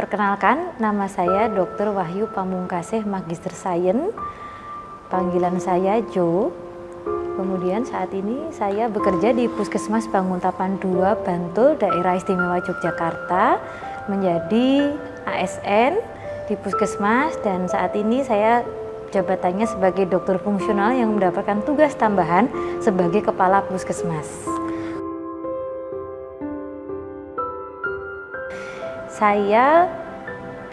Perkenalkan, nama saya Dr. Wahyu Pamungkasih Magister Sains. Panggilan saya Jo. Kemudian saat ini saya bekerja di Puskesmas Banguntapan 2 Bantul, Daerah Istimewa Yogyakarta, menjadi ASN di Puskesmas, dan saat ini saya jabatannya sebagai dokter fungsional yang mendapatkan tugas tambahan sebagai kepala Puskesmas. Saya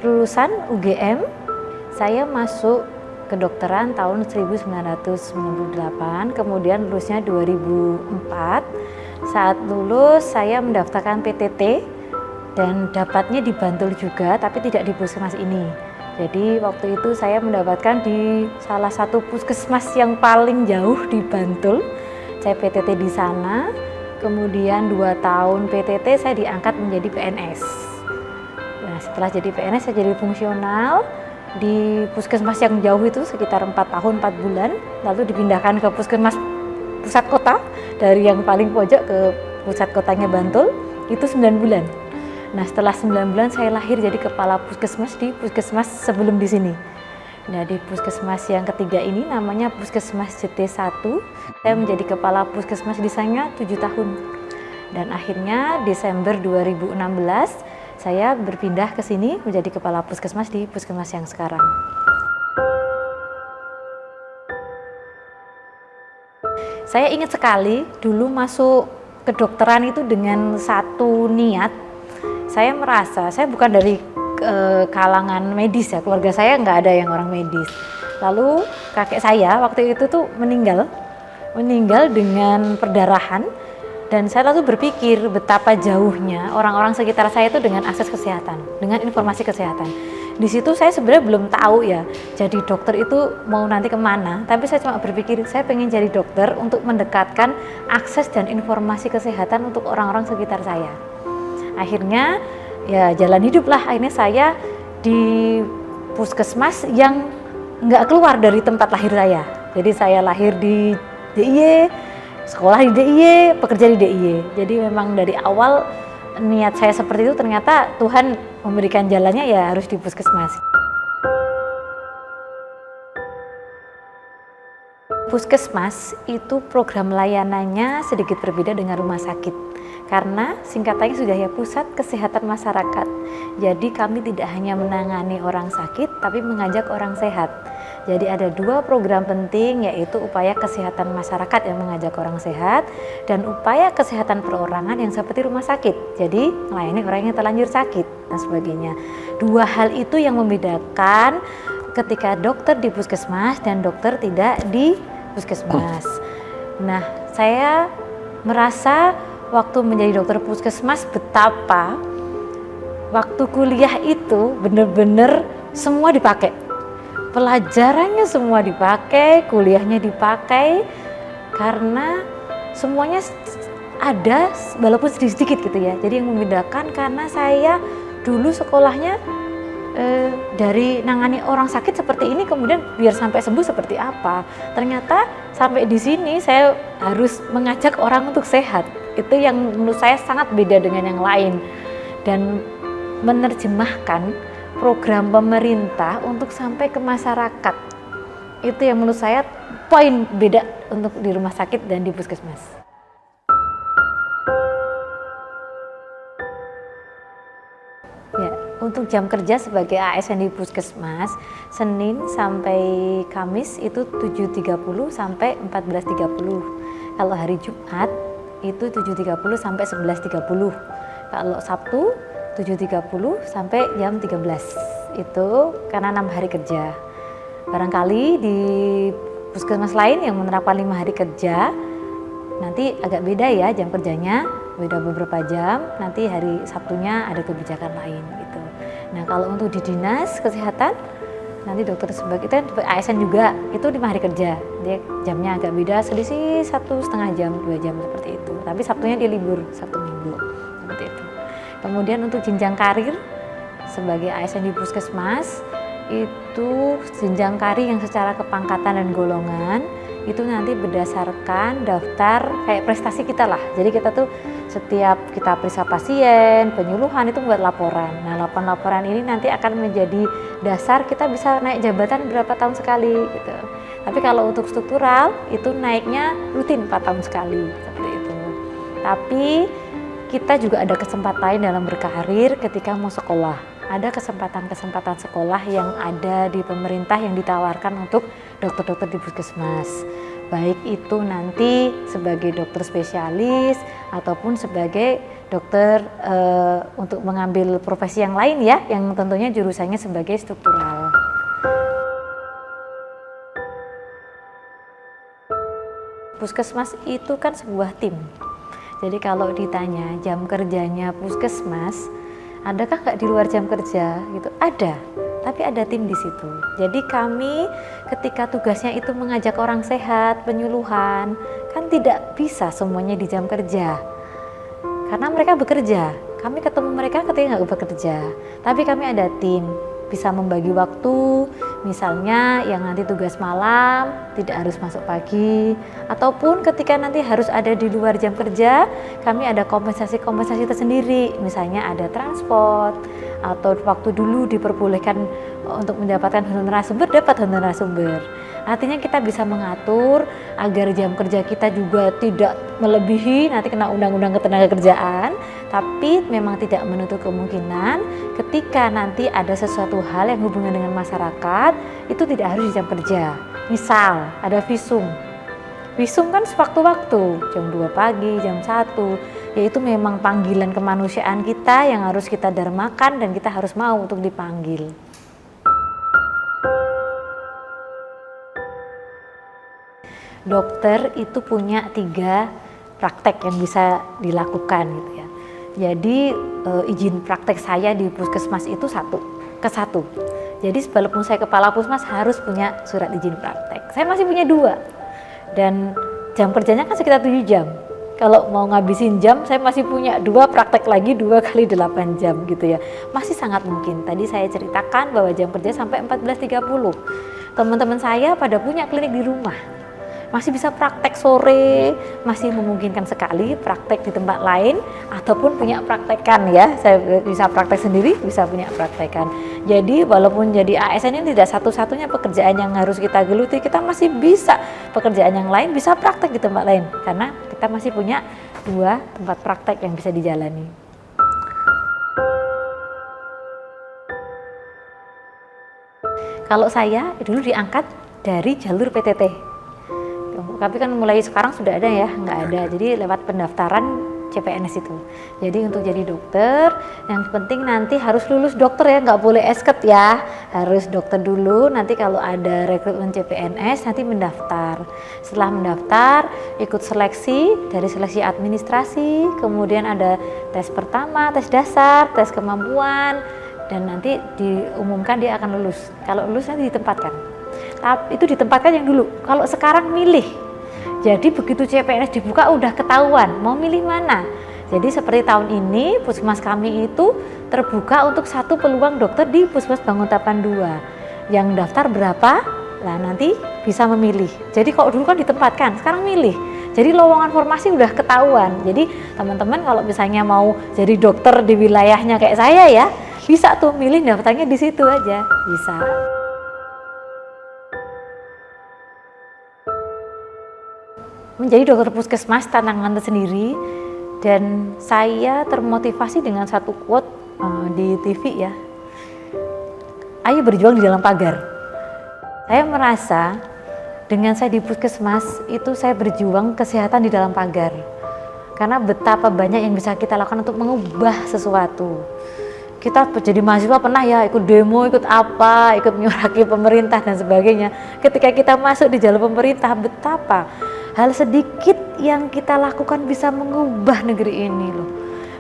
lulusan UGM, saya masuk kedokteran tahun 1998, kemudian lulusnya 2004. Saat lulus saya mendaftarkan PTT dan dapatnya di Bantul juga, tapi tidak di puskesmas ini. Jadi waktu itu saya mendapatkan di salah satu puskesmas yang paling jauh di Bantul. Saya PTT di sana, kemudian 2 tahun PTT saya diangkat menjadi PNS. Nah, setelah jadi PNS saya jadi fungsional di puskesmas yang jauh itu sekitar 4 tahun 4 bulan, lalu dipindahkan ke puskesmas pusat kota, dari yang paling pojok ke pusat kotanya Bantul itu 9 bulan. Nah, setelah 9 bulan saya lahir jadi kepala puskesmas di puskesmas sebelum di sini. Nah, di puskesmas yang ketiga ini namanya Puskesmas JT1, saya menjadi kepala puskesmas di sana 7 tahun. Dan akhirnya Desember 2016 saya berpindah ke sini menjadi kepala puskesmas di puskesmas yang sekarang. Saya ingat sekali dulu masuk kedokteran itu dengan satu niat. Saya merasa, saya bukan dari kalangan medis ya, keluarga saya nggak ada yang orang medis. Lalu kakek saya waktu itu tuh meninggal dengan perdarahan. Dan saya lalu berpikir betapa jauhnya orang-orang sekitar saya itu dengan akses kesehatan, dengan informasi kesehatan. Di situ saya sebenarnya belum tahu ya, jadi dokter itu mau nanti kemana. Tapi saya cuma berpikir, saya pengen jadi dokter untuk mendekatkan akses dan informasi kesehatan untuk orang-orang sekitar saya. Akhirnya ya jalan hidup lah, akhirnya saya di puskesmas yang nggak keluar dari tempat lahir saya. Jadi saya lahir di DIY, sekolah di DIY, pekerja di DIY. Jadi memang dari awal niat saya seperti itu, ternyata Tuhan memberikan jalannya ya harus di puskesmas. Puskesmas itu program layanannya sedikit berbeda dengan rumah sakit. Karena singkatannya sudah ya, Pusat Kesehatan Masyarakat. Jadi kami tidak hanya menangani orang sakit, tapi mengajak orang sehat. Jadi ada 2 program penting, yaitu upaya kesehatan masyarakat yang mengajak orang sehat, dan upaya kesehatan perorangan yang seperti rumah sakit. Jadi melayani orang yang terlanjur sakit dan sebagainya. 2 hal itu yang membedakan ketika dokter di puskesmas dan dokter tidak di puskesmas. Nah, saya merasa waktu menjadi dokter puskesmas betapa waktu kuliah itu benar-benar semua dipakai. Pelajarannya semua dipakai, kuliahnya dipakai, karena semuanya ada walaupun sedikit-sedikit gitu ya. Jadi yang membedakan karena saya dulu sekolahnya dari nangani orang sakit seperti ini, kemudian biar sampai sembuh seperti apa. Ternyata sampai di sini saya harus mengajak orang untuk sehat. Itu yang menurut saya sangat beda dengan yang lain, dan menerjemahkan program pemerintah untuk sampai ke masyarakat. Itu yang menurut saya poin beda untuk di rumah sakit dan di puskesmas. Ya, untuk jam kerja sebagai ASN di puskesmas, Senin sampai Kamis itu 7.30 sampai 14.30. Kalau hari Jumat itu 7.30 sampai 11.30. Kalau Sabtu 7.30 sampai jam 13. Itu karena 6 hari kerja. Barangkali di puskesmas lain yang menerapkan 5 hari kerja, nanti agak beda ya jam kerjanya, beda beberapa jam, nanti hari Sabtunya ada kebijakan lain gitu. Nah, kalau untuk di dinas kesehatan, nanti dokter sebagai itu ASN juga, itu 5 hari kerja. Dia jamnya agak beda, selisih 1,5 jam, 2 jam seperti itu. Tapi Sabtunya dia libur, Sabtu Minggu, seperti itu. Kemudian untuk jenjang karir sebagai ASN di puskesmas, itu jenjang karir yang secara kepangkatan dan golongan itu nanti berdasarkan daftar kayak prestasi kita lah. Jadi kita tuh setiap kita periksa pasien, penyuluhan itu buat laporan. Nah, laporan ini nanti akan menjadi dasar kita bisa naik jabatan berapa tahun sekali gitu. Tapi kalau untuk struktural itu naiknya rutin 4 tahun sekali seperti itu. Tapi kita juga ada kesempatan lain dalam berkarir ketika mau sekolah. Ada kesempatan-kesempatan sekolah yang ada di pemerintah yang ditawarkan untuk dokter-dokter di puskesmas. Baik itu nanti sebagai dokter spesialis ataupun sebagai dokter untuk mengambil profesi yang lain ya, yang tentunya jurusannya sebagai struktural. Puskesmas itu kan sebuah tim. Jadi kalau ditanya jam kerjanya puskesmas, adakah nggak di luar jam kerja gitu? Ada, tapi ada tim di situ. Jadi kami ketika tugasnya itu mengajak orang sehat, penyuluhan, kan tidak bisa semuanya di jam kerja. Karena mereka bekerja, kami ketemu mereka ketika nggak bekerja. Tapi kami ada tim, bisa membagi waktu, misalnya yang nanti tugas malam tidak harus masuk pagi, ataupun ketika nanti harus ada di luar jam kerja, kami ada kompensasi-kompensasi tersendiri, misalnya ada transport, atau waktu dulu diperbolehkan untuk mendapatkan honor narasumber, dapat honor narasumber. Artinya kita bisa mengatur agar jam kerja kita juga tidak melebihi nanti kena undang-undang ketenagakerjaan, tapi memang tidak menutup kemungkinan ketika nanti ada sesuatu hal yang hubungan dengan masyarakat itu tidak harus di jam kerja. Misal ada visum. Visum kan sewaktu-waktu, jam 2 pagi, jam 1, yaitu memang panggilan kemanusiaan kita yang harus kita dharmakan dan kita harus mau untuk dipanggil. Dokter itu punya 3 praktek yang bisa dilakukan gitu ya. Jadi izin praktek saya di puskesmas itu 1 ke 1. Jadi walaupun saya kepala puskesmas harus punya surat izin praktek. Saya masih punya 2 dan jam kerjanya kan sekitar 7 jam. Kalau mau ngabisin jam saya masih punya 2 praktek lagi 2 kali 8 jam gitu ya. Masih sangat mungkin. Tadi saya ceritakan bahwa jam kerja sampai 14.30. Teman-teman saya pada punya klinik di rumah. Masih bisa praktek sore, masih memungkinkan sekali praktek di tempat lain ataupun punya praktekan ya. Saya bisa praktek sendiri, bisa punya praktekan. Jadi walaupun jadi ASN ini tidak satu-satunya pekerjaan yang harus kita geluti, kita masih bisa pekerjaan yang lain, bisa praktek di tempat lain karena kita masih punya 2 tempat praktek yang bisa dijalani. Kalau saya dulu diangkat dari jalur PTT. Tapi kan mulai sekarang sudah ada ya, nggak ada. Jadi lewat pendaftaran CPNS itu. Jadi untuk jadi dokter, yang penting nanti harus lulus dokter ya, nggak boleh esket ya. Harus dokter dulu, nanti kalau ada rekrutmen CPNS nanti mendaftar. Setelah mendaftar, ikut seleksi, dari seleksi administrasi, kemudian ada tes pertama, tes dasar, tes kemampuan, dan nanti diumumkan dia akan lulus. Kalau lulus nanti ditempatkan. Tapi itu ditempatkan yang dulu. Kalau sekarang milih. Jadi begitu CPNS dibuka udah ketahuan mau milih mana. Jadi seperti tahun ini puskesmas kami itu terbuka untuk 1 peluang dokter di Puskesmas Banguntapan 2. Yang daftar berapa? Nah nanti bisa memilih. Jadi kalau dulu kan ditempatkan, sekarang milih. Jadi lowongan formasi udah ketahuan. Jadi teman-teman kalau misalnya mau jadi dokter di wilayahnya kayak saya ya, bisa tuh milih daftarnya di situ aja, bisa. Menjadi dokter puskesmas tantangan tersendiri dan saya termotivasi dengan satu quote di TV ya. Ayo berjuang di dalam pagar. Saya merasa dengan saya di puskesmas itu saya berjuang kesehatan di dalam pagar. Karena betapa banyak yang bisa kita lakukan untuk mengubah sesuatu. Kita jadi mahasiswa pernah ya ikut demo, ikut apa, ikut menyuarakan pemerintah dan sebagainya. Ketika kita masuk di jalur pemerintah, betapa hal sedikit yang kita lakukan bisa mengubah negeri ini loh.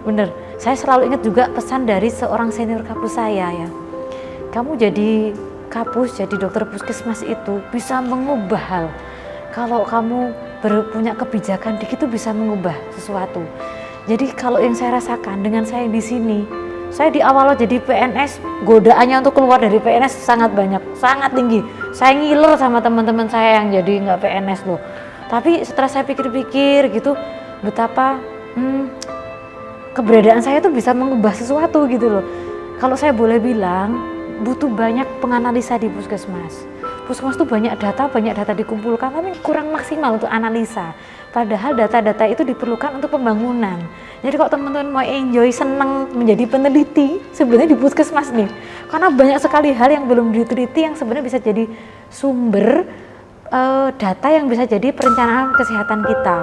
Bener, saya selalu ingat juga pesan dari seorang senior kapus saya ya. Kamu jadi kapus, jadi dokter puskesmas itu bisa mengubah hal. Kalau kamu punya kebijakan dikit itu bisa mengubah sesuatu. Jadi kalau yang saya rasakan dengan saya di sini, Saya di awal jadi PNS, godaannya untuk keluar dari PNS sangat banyak, sangat tinggi. Saya ngiler sama teman-teman saya yang jadi nggak PNS loh. Tapi setelah saya pikir-pikir gitu, betapa keberadaan saya tuh bisa mengubah sesuatu gitu loh. Kalau saya boleh bilang, butuh banyak penganalisa di puskesmas. Puskesmas tuh banyak data dikumpulkan, tapi kurang maksimal untuk analisa. Padahal data-data itu diperlukan untuk pembangunan. Jadi kalau teman-teman mau enjoy, senang menjadi peneliti, sebenarnya di puskesmas nih. Karena banyak sekali hal yang belum diteliti yang sebenarnya bisa jadi sumber data yang bisa jadi perencanaan kesehatan kita.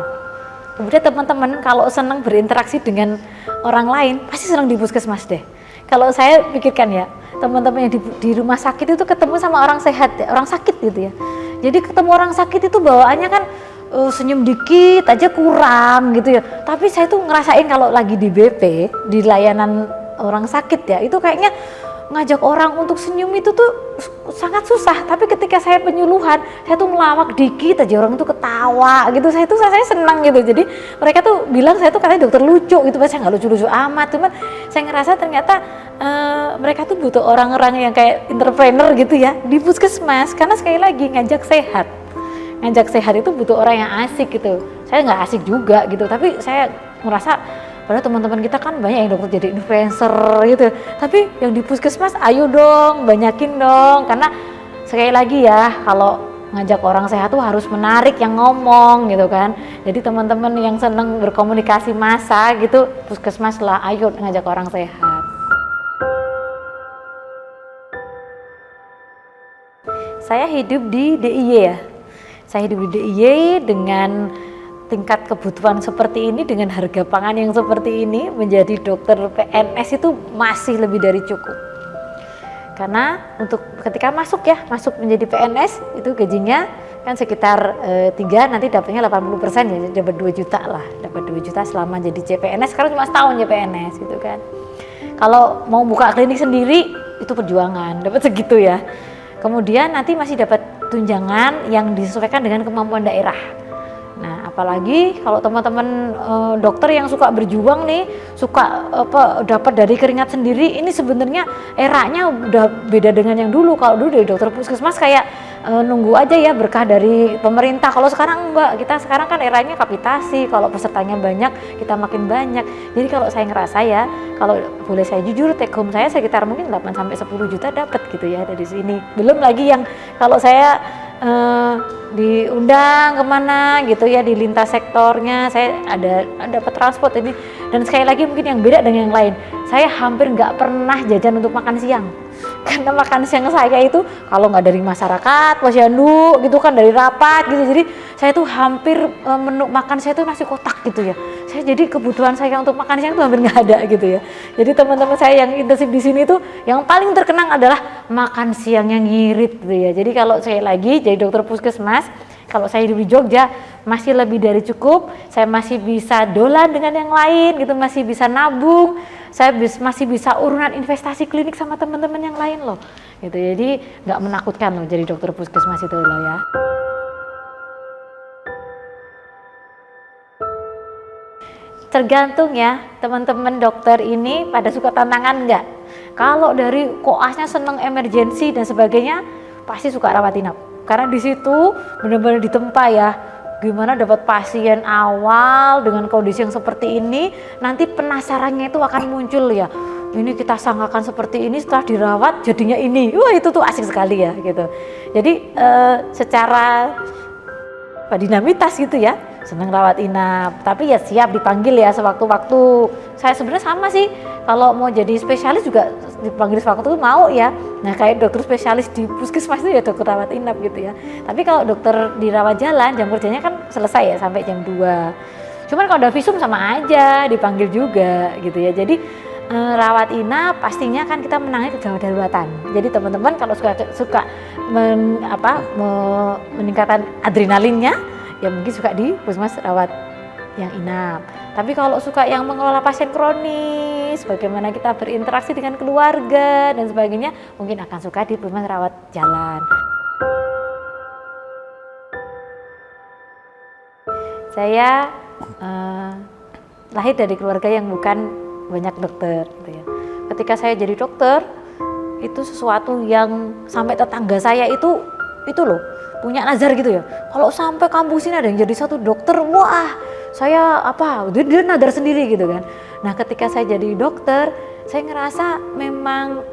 Kemudian teman-teman kalau senang berinteraksi dengan orang lain, pasti senang di puskesmas deh. Kalau saya pikirkan ya, teman-teman yang di rumah sakit itu ketemu sama orang sehat, orang sakit gitu ya. Jadi ketemu orang sakit itu bawaannya kan senyum dikit aja kurang gitu ya. Tapi saya tuh ngerasain kalau lagi di BP, di layanan orang sakit ya, itu kayaknya ngajak orang untuk senyum itu tuh sangat susah. Tapi ketika saya penyuluhan, saya tuh ngelawak dikit aja orang tuh ketawa gitu. Saya senang gitu. Jadi mereka tuh bilang saya tuh katanya dokter lucu gitu. Saya nggak lucu-lucu amat, cuman saya ngerasa ternyata mereka tuh butuh orang-orang yang kayak entrepreneur gitu ya di puskesmas. Karena sekali lagi ngajak sehat itu butuh orang yang asik gitu. Saya nggak asik juga gitu, tapi saya merasa padahal teman-teman kita kan banyak yang dokter jadi influencer gitu. Tapi yang di puskesmas ayo dong, banyakin dong. Karena sekali lagi ya, kalau ngajak orang sehat tuh harus menarik yang ngomong gitu kan. Jadi teman-teman yang seneng berkomunikasi massa gitu, puskesmas lah, ayo ngajak orang sehat. Saya hidup di DIY ya. Saya hidup di DIY dengan tingkat kebutuhan seperti ini, dengan harga pangan yang seperti ini, menjadi dokter PNS itu masih lebih dari cukup. Karena untuk ketika masuk menjadi PNS itu gajinya kan sekitar 3, nanti dapatnya 80% ya, dapat 2 juta lah, dapat 2 juta selama jadi CPNS. Sekarang cuma setahun CPNS gitu kan. Kalau mau buka klinik sendiri itu perjuangan, dapat segitu ya. Kemudian nanti masih dapat tunjangan yang disesuaikan dengan kemampuan daerah. Nah, apalagi kalau teman-teman dokter yang suka berjuang nih, suka dapat dari keringat sendiri, ini sebenarnya eranya udah beda dengan yang dulu. Kalau dulu dari dokter puskesmas kayak nunggu aja ya berkah dari pemerintah. Kalau sekarang enggak, kita sekarang kan eranya kapitasi, kalau pesertanya banyak, kita makin banyak. Jadi kalau saya ngerasa ya, kalau boleh saya jujur, take home saya sekitar mungkin 8-10 juta dapat gitu ya dari sini. Belum lagi yang kalau saya diundang kemana gitu ya, di lintas sektornya saya ada dapat transport ini. Dan sekali lagi mungkin yang beda dengan yang lain, saya hampir nggak pernah jajan untuk makan siang. Karena makan siang saya itu kalau nggak dari masyarakat, posyandu gitu kan, dari rapat gitu. Jadi saya tuh hampir menu makan saya tuh nasi kotak gitu ya. Saya jadi kebutuhan saya untuk makan siang tuh hampir nggak ada gitu ya. Jadi teman-teman saya yang intensif di sini tuh yang paling terkenang adalah makan siang yang ngirit gitu ya. Jadi kalau saya lagi jadi dokter puskesmas, kalau saya hidup di Jogja masih lebih dari cukup. Saya masih bisa dolan dengan yang lain gitu, masih bisa nabung. Saya masih bisa urunan investasi klinik sama teman-teman yang lain loh gitu. Jadi nggak menakutkan loh jadi dokter puskesmas itu loh ya. Tergantung ya, teman-teman dokter ini pada suka tantangan nggak? Kalau dari koasnya seneng emergensi dan sebagainya, pasti suka rawat inap. Karena di situ benar-benar ditempa ya, gimana dapat pasien awal dengan kondisi yang seperti ini, nanti penasarannya itu akan muncul ya. Ini kita sangkakan seperti ini, setelah dirawat jadinya ini. Wah, itu tuh asik sekali ya gitu. Jadi secara dinamitas gitu ya, senang rawat inap, tapi ya siap dipanggil ya sewaktu-waktu. Saya sebenarnya sama sih, kalau mau jadi spesialis juga dipanggil sewaktu itu mau ya. Nah kayak dokter spesialis di puskesmas itu ya dokter rawat inap gitu ya. Tapi kalau dokter di rawat jalan, jam kerjanya kan selesai ya sampai jam 2. Cuman kalau ada visum sama aja dipanggil juga gitu ya. Jadi rawat inap pastinya kan kita menangani kegawat daruratan. Jadi teman-teman kalau suka meningkatkan adrenalinnya, ya mungkin suka di puskesmas rawat yang inap. Tapi kalau suka yang mengelola pasien kronis, bagaimana kita berinteraksi dengan keluarga dan sebagainya, mungkin akan suka di puskesmas rawat jalan. Saya lahir dari keluarga yang bukan banyak dokter gitu ya. ketika saya jadi dokter, itu sesuatu yang sampai tetangga saya itu loh, punya nazar gitu ya. Kalau sampai kampus ini ada yang jadi satu dokter, wah saya dia nadar sendiri gitu kan. Nah ketika saya jadi dokter, saya ngerasa memang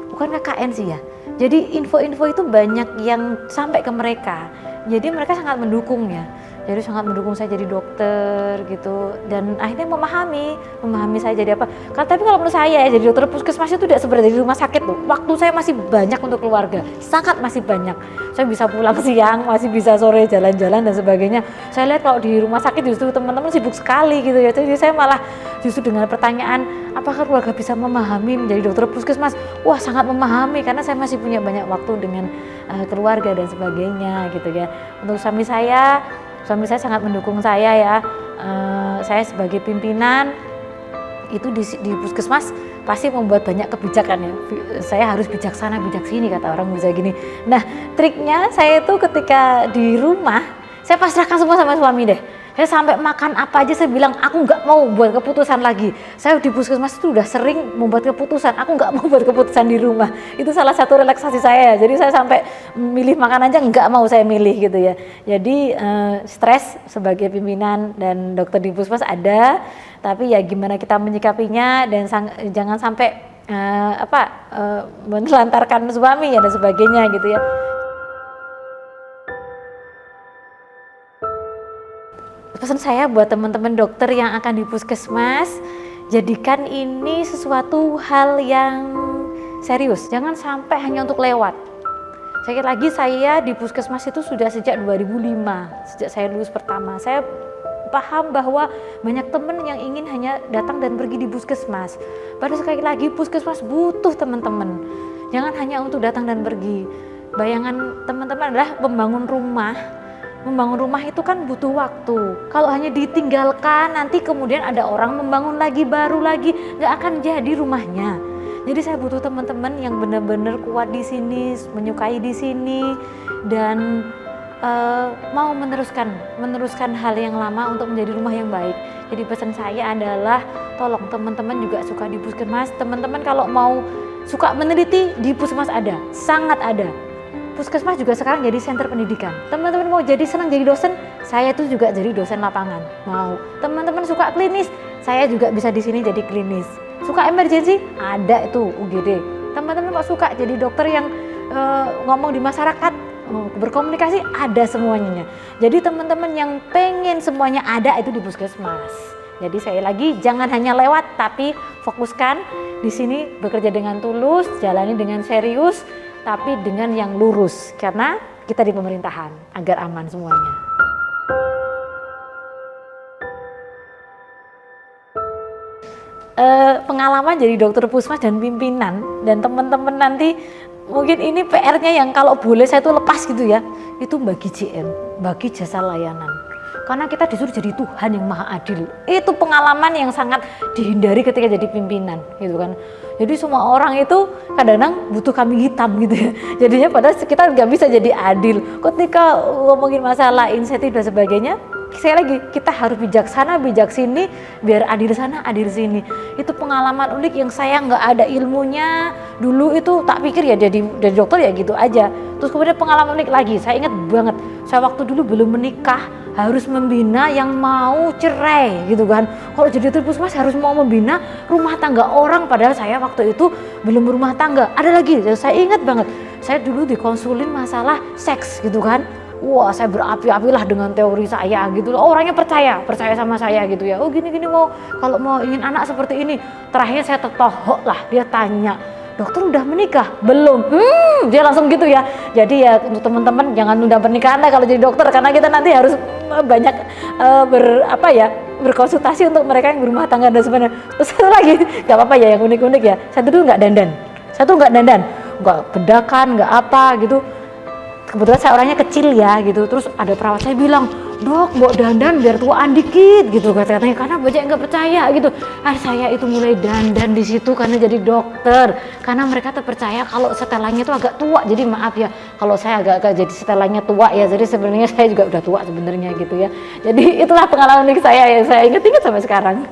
bukan KKN sih ya. Jadi info-info itu banyak yang sampai ke mereka. Jadi mereka sangat mendukung ya. Jadi sangat mendukung saya jadi dokter gitu, dan akhirnya memahami saya jadi apa. Tapi kalau menurut saya jadi dokter puskesmas itu tidak seperti di rumah sakit loh. Waktu saya masih banyak untuk keluarga, sangat masih banyak. Saya bisa pulang siang, masih bisa sore jalan-jalan dan sebagainya. Saya lihat kalau di rumah sakit justru teman-teman sibuk sekali gitu ya. Jadi saya malah justru dengan pertanyaan, apakah keluarga bisa memahami menjadi dokter puskesmas? Wah sangat memahami, karena saya masih punya banyak waktu dengan keluarga dan sebagainya gitu ya. Untuk suami saya sangat mendukung saya ya. Saya sebagai pimpinan itu di puskesmas pasti membuat banyak kebijakan ya. Saya harus bijaksana, bijak sini kata orang bisa gini. Nah triknya saya itu ketika di rumah saya pasrahkan semua sama suami deh. Saya sampai makan apa aja saya bilang aku nggak mau buat keputusan lagi. Saya di puskesmas itu udah sering membuat keputusan, aku nggak mau buat keputusan di rumah. Itu salah satu relaksasi saya. Jadi saya sampai milih makan aja nggak mau saya milih gitu ya. Jadi stres sebagai pimpinan dan dokter di puskesmas ada, tapi ya gimana kita menyikapinya dan jangan sampai menelantarkan suami ya dan sebagainya gitu ya. Pesan saya buat teman-teman dokter yang akan di puskesmas, jadikan ini sesuatu hal yang serius. Jangan sampai hanya untuk lewat. Sekali lagi saya di puskesmas itu sudah sejak 2005, sejak saya lulus pertama. Saya paham bahwa banyak teman yang ingin hanya datang dan pergi di puskesmas. Padahal sekali lagi puskesmas butuh teman-teman. Jangan hanya untuk datang dan pergi. Bayangan teman-teman adalah membangun rumah. Membangun rumah itu kan butuh waktu. Kalau hanya ditinggalkan, nanti kemudian ada orang membangun lagi, baru lagi, nggak akan jadi rumahnya. Jadi saya butuh teman-teman yang benar-benar kuat di sini, menyukai di sini, dan mau meneruskan hal yang lama untuk menjadi rumah yang baik. Jadi pesan saya adalah tolong teman-teman juga suka di puskesmas. Teman-teman kalau mau suka meneliti di puskesmas ada, sangat ada. Puskesmas juga sekarang jadi center pendidikan. Teman-teman mau jadi senang jadi dosen, saya tuh juga jadi dosen lapangan. Mau. Teman-teman suka klinis, saya juga bisa di sini jadi klinis. Suka emergency, ada itu UGD. Teman-teman mau suka jadi dokter yang ngomong di masyarakat, berkomunikasi, ada semuanya. Jadi teman-teman yang pengen semuanya ada itu di puskesmas. Jadi saya lagi jangan hanya lewat, tapi fokuskan di sini bekerja dengan tulus, jalani dengan serius, tapi dengan yang lurus, karena kita di pemerintahan agar aman semuanya. Pengalaman jadi dokter puskesmas dan pimpinan dan teman-teman nanti mungkin ini PR-nya yang kalau boleh saya tuh lepas gitu ya, itu bagi JM, bagi jasa layanan. Karena kita disuruh jadi Tuhan yang maha adil. Itu pengalaman yang sangat dihindari ketika jadi pimpinan gitu kan. Jadi semua orang itu kadang-kadang butuh kambing hitam gitu ya. Jadinya padahal kita nggak bisa jadi adil. Ketika ngomongin masalah insentif dan sebagainya, sekali lagi kita harus bijaksana, bijak sini, biar adil sana, adil sini. Itu pengalaman unik yang saya nggak ada ilmunya. Dulu itu tak pikir ya jadi dokter ya gitu aja. Terus kemudian pengalaman unik lagi, saya ingat banget. Saya waktu dulu belum menikah, harus membina yang mau cerai gitu kan. Kalau jadi dokter puskesmas harus mau membina rumah tangga orang, padahal saya waktu itu belum berumah tangga. Ada lagi, saya ingat banget, saya dulu dikonsulin masalah seks gitu kan. Wah, saya berapi-apilah dengan teori saya gitu. Orangnya percaya sama saya gitu ya. Oh gini-gini kalau mau ingin anak seperti ini. Terakhir saya tertohok lah, dia tanya, dokter udah menikah? Belum. Dia langsung gitu ya. Jadi ya untuk teman-teman jangan nunda pernikahan kalau jadi dokter, karena kita nanti harus banyak berkonsultasi untuk mereka yang berumah tangga dan sebagainya. Terus satu lagi, nggak apa-apa ya yang unik-unik ya. Saya dulu nggak dandan, nggak bedakan, nggak apa gitu. Kebetulan saya orangnya kecil ya gitu. Terus ada perawat saya bilang, dok mau dandan biar tuaan dikit gitu katanya, karena banyak yang nggak percaya gitu. Saya itu mulai dandan di situ karena jadi dokter, karena mereka terpercaya kalau setelannya itu agak tua. Jadi maaf ya kalau saya agak jadi setelannya tua ya, jadi sebenarnya saya juga udah tua sebenarnya gitu ya. Jadi itulah pengalaman saya yang saya ingat sampai sekarang.